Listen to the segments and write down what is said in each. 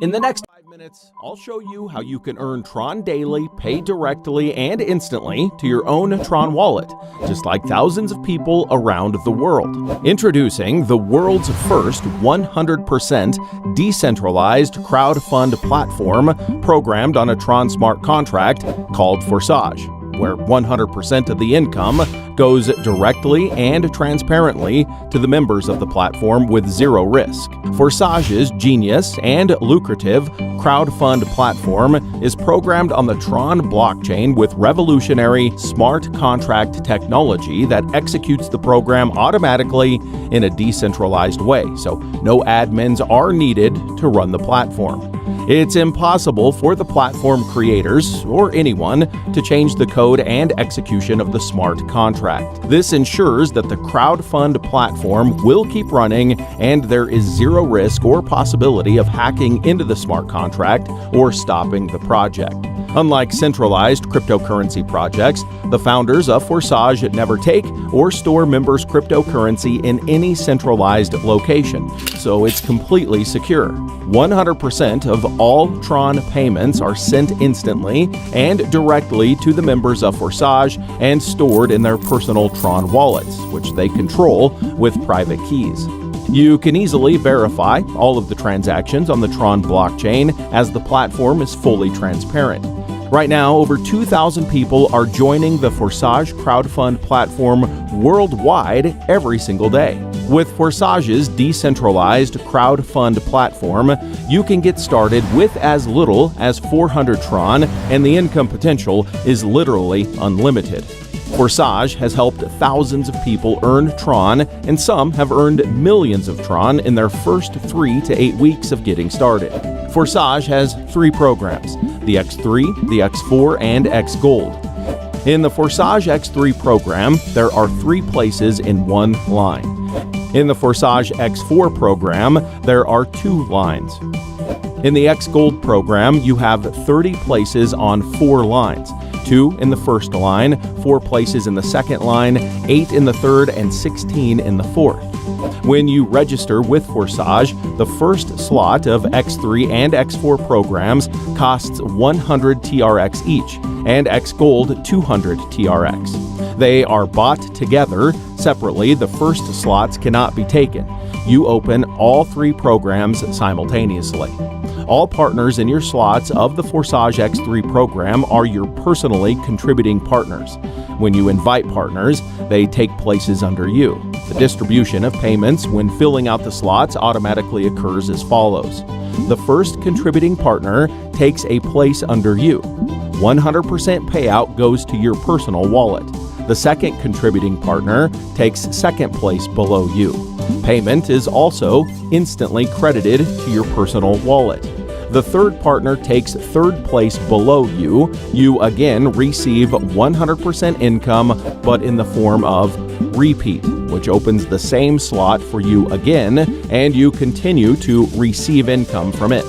In the next 5 minutes, I'll show you how you can earn Tron daily, pay directly and instantly to your own Tron wallet, just like thousands of people around the world. Introducing the world's first 100% decentralized crowdfund platform programmed on a Tron smart contract called Forsage, where 100% of the income goes directly and transparently to the members of the platform with zero risk. Forsage's genius and lucrative crowdfund platform is programmed on the Tron blockchain with revolutionary smart contract technology that executes the program automatically in a decentralized way, so no admins are needed to run the platform. It's impossible for the platform creators or anyone to change the code and execution of the smart contract. This ensures that the crowdfund platform will keep running and there is zero risk or possibility of hacking into the smart contract or stopping the project. Unlike centralized cryptocurrency projects, the founders of Forsage never take or store members' cryptocurrency in any centralized location, so it's completely secure. 100% of all Tron payments are sent instantly and directly to the members of Forsage and stored in their personal Tron wallets, which they control with private keys. You can easily verify all of the transactions on the Tron blockchain as the platform is fully transparent. Right now, over 2,000 people are joining the Forsage crowdfund platform worldwide every single day. With Forsage's decentralized crowdfund platform, you can get started with as little as 400 Tron, and the income potential is literally unlimited. Forsage has helped thousands of people earn Tron, and some have earned millions of Tron in their first 3 to 8 weeks of getting started. Forsage has 3 programs: the X3, the X4, and X Gold. In the Forsage X3 program, there are 3 places in one line. In the Forsage X4 program, there are 2 lines. In the X Gold program, you have 30 places on 4 lines. 2 in the first line, 4 places in the second line, 8 in the third, and 16 in the fourth. When you register with Forsage, the first slot of X3 and X4 programs costs 100 TRX each, and X Gold 200 TRX. They are bought together. Separately, the first slots cannot be taken. You open all 3 programs simultaneously. All partners in your slots of the Forsage X3 program are your personally contributing partners. When you invite partners, they take places under you. The distribution of payments when filling out the slots automatically occurs as follows. The first contributing partner takes a place under you. 100% payout goes to your personal wallet. The second contributing partner takes second place below you. Payment is also instantly credited to your personal wallet. The third partner takes third place below you. You again receive 100% income, but in the form of repeat, which opens the same slot for you again, and you continue to receive income from it.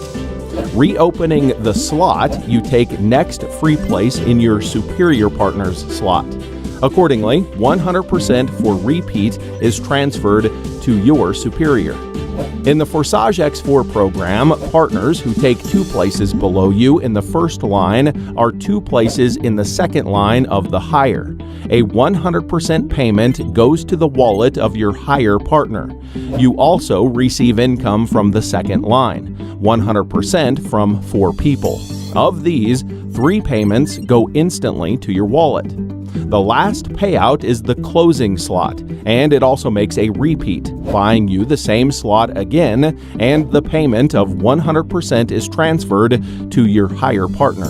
Reopening the slot, you take next free place in your superior partner's slot. Accordingly, 100% for repeat is transferred to your superior. In the Forsage X4 program, partners who take 2 places below you in the first line are 2 places in the second line of the higher. A 100% payment goes to the wallet of your higher partner. You also receive income from the second line, 100% from 4 people. Of these, 3 payments go instantly to your wallet. The last payout is the closing slot, and it also makes a repeat, buying you the same slot again, and the payment of 100% is transferred to your higher partner.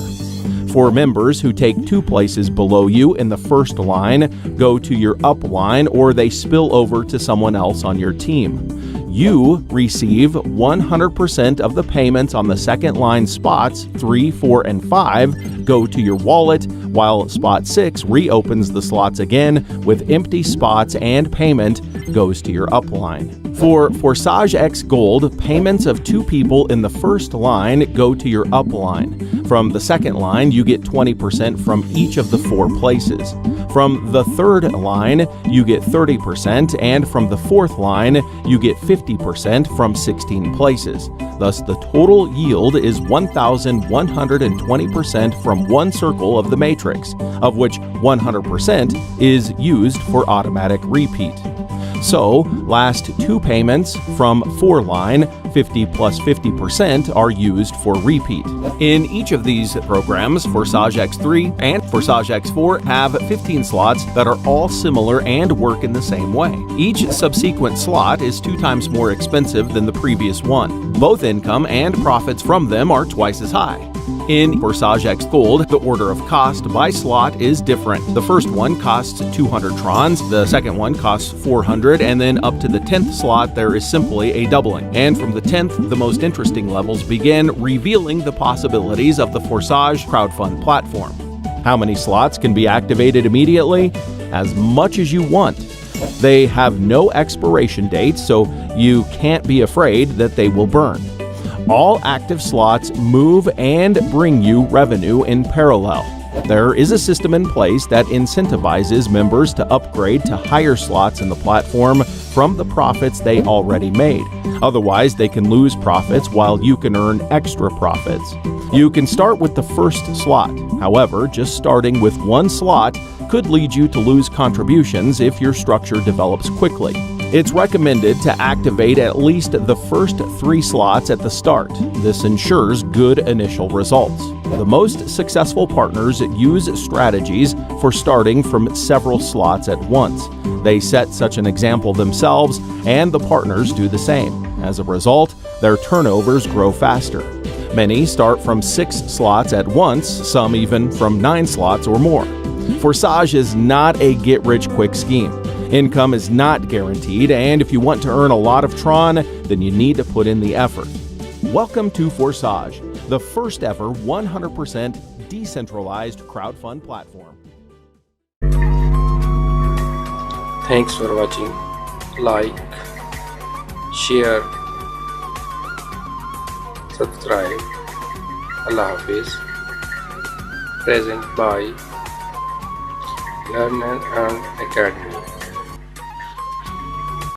For members who take 2 places below you in the first line, go to your up line, or they spill over to someone else on your team. You receive 100% of the payments on the second line spots 3, 4, and 5 go to your wallet, while spot 6 reopens the slots again with empty spots and payment goes to your upline. For Forsage X Gold, payments of 2 people in the first line go to your upline, From the second line, you get 20% from each of the 4 places. From the third line, you get 30%, and from the fourth line, you get 50% from 16 places. Thus, the total yield is 1,120% from one circle of the matrix, of which 100% is used for automatic repeat. So, last 2 payments from 4 line, 50 plus 50% are used for repeat. In each of these programs, Forsage X3 and Forsage X4 have 15 slots that are all similar and work in the same way. Each subsequent slot is 2 times more expensive than the previous one. Both income and profits from them are twice as high. In Forsage X Gold, the order of cost by slot is different. The first one costs 200 trons, the second one costs 400, and then up to the 10th slot there is simply a doubling. And from the 10th, the most interesting levels begin, revealing the possibilities of the Forsage crowdfund platform. How many slots can be activated immediately? As much as you want. They have no expiration date, so you can't be afraid that they will burn. All active slots move and bring you revenue in parallel. There is a system in place that incentivizes members to upgrade to higher slots in the platform from the profits they already made. Otherwise, they can lose profits while you can earn extra profits. You can start with the first slot. However, just starting with one slot could lead you to lose contributions if your structure develops quickly. It's recommended to activate at least the first 3 slots at the start. This ensures good initial results. The most successful partners use strategies for starting from several slots at once. They set such an example themselves, and the partners do the same. As a result, their turnovers grow faster. Many start from 6 slots at once, some even from 9 slots or more. Forsage is not a get-rich-quick scheme. Income is not guaranteed, and if you want to earn a lot of Tron, then you need to put in the effort. Welcome to Forsage, the first ever 100% decentralized crowdfund platform. Thanks for watching. Like, share, subscribe. Allah Hafiz. Present by Learn and Earn Academy.